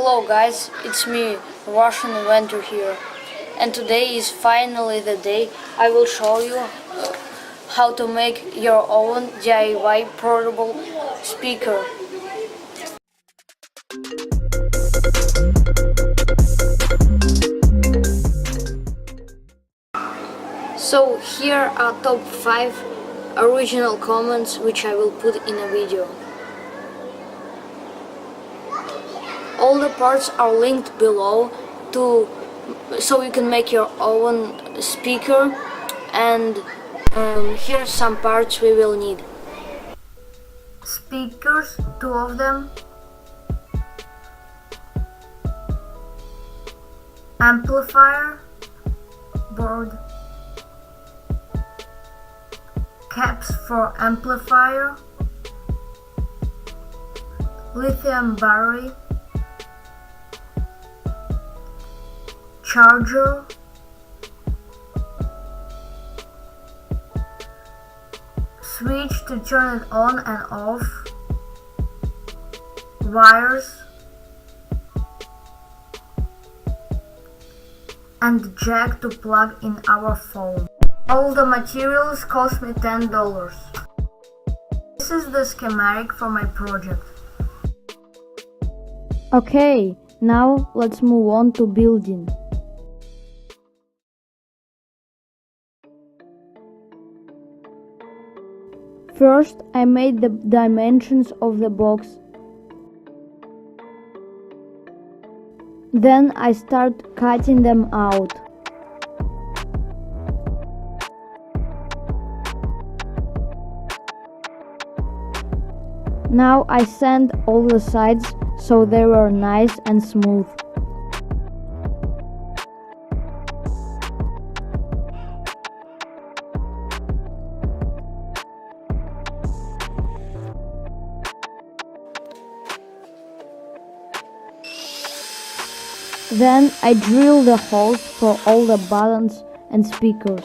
Hello guys, it's me, Russian Inventor here, and today is finally the day I will show you how to make your own DIY portable speaker. So here are top 5 original comments which I will put in a video. All the parts are linked below so you can make your own speaker, and here are some parts we will need. Speakers, 2 of them. Amplifier, board. Caps for amplifier. Lithium battery. Charger, switch to turn it on and off, wires, and jack to plug in our phone. All the materials cost me $10. This is the schematic for my project. Okay, now let's move on to building. First, I made the dimensions of the box. Then I start cutting them out. Now I sand all the sides so they were nice and smooth. Then I drill the holes for all the buttons and speakers.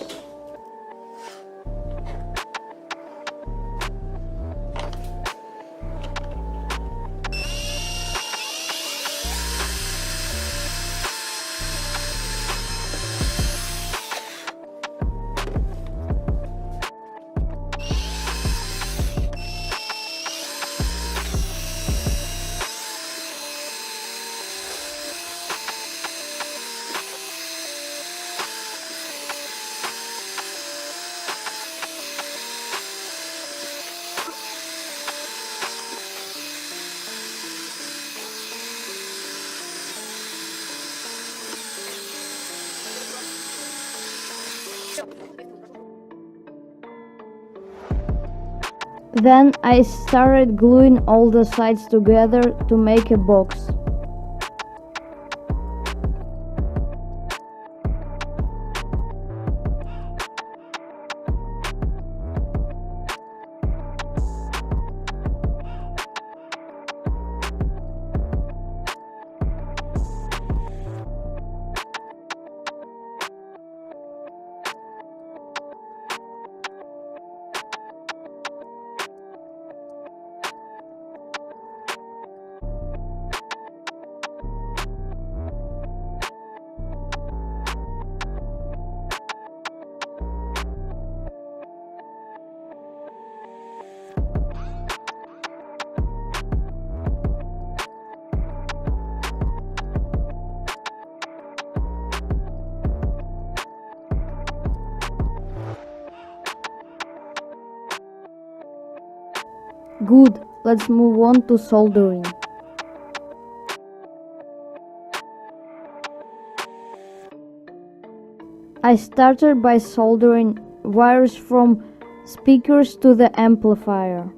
Then I started gluing all the sides together to make a box. Good, let's move on to soldering. I started by soldering wires from speakers to the amplifier.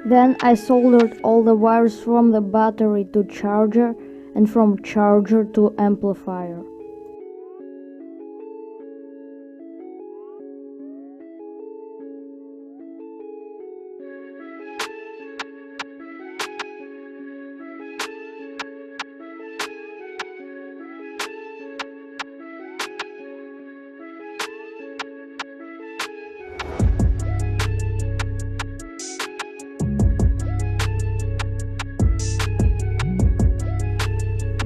Then I soldered all the wires from the battery to charger and from charger to amplifier.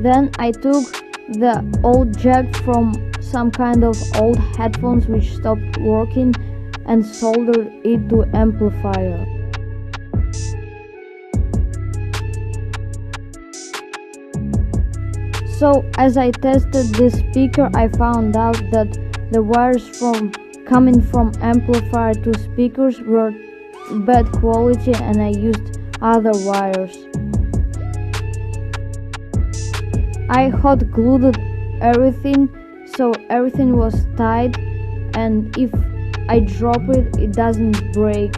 Then I took the old jack from some kind of old headphones which stopped working and soldered it to amplifier. So as I tested this speaker, I found out that the wires coming from amplifier to speakers were bad quality and I used other wires. I hot glued everything so everything was tight, and if I drop it, it doesn't break.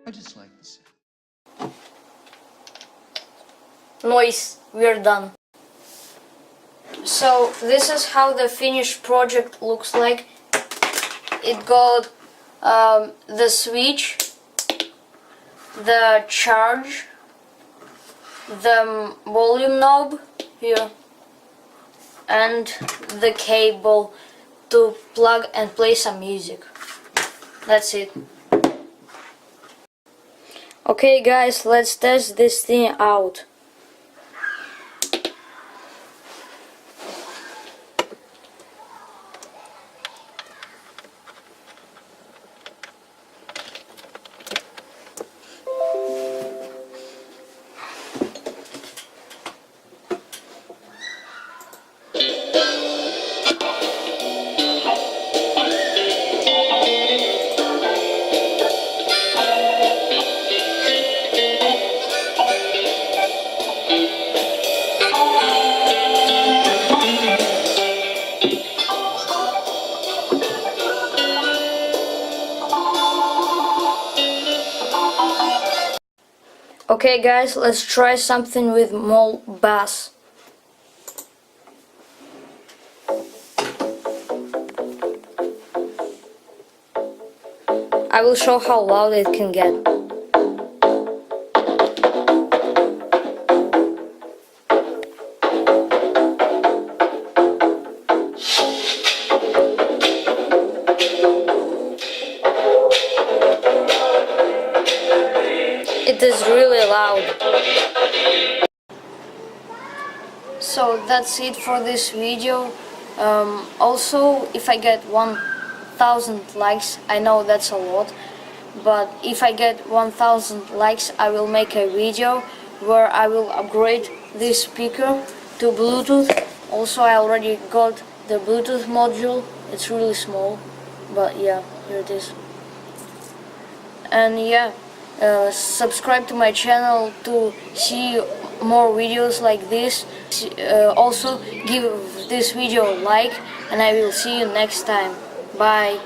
I just like this. Noise, we're done. So this is how the finished project looks like. It got the switch, the charge, the volume knob here, and the cable to plug and play some music. That's it. Okay guys, let's test this thing out. Okay guys, let's try something with more bass. I will show how loud it can get. It is really loud. So that's it for this video. Also, if I get 1000 likes, I know that's a lot, but if I get 1000 likes, I will make a video where I will upgrade this speaker to Bluetooth. Also, I already got the Bluetooth module. It's really small, but yeah, here it is. And yeah, subscribe to my channel to see more videos like this. Also give this video a like, and I will see you next time. Bye.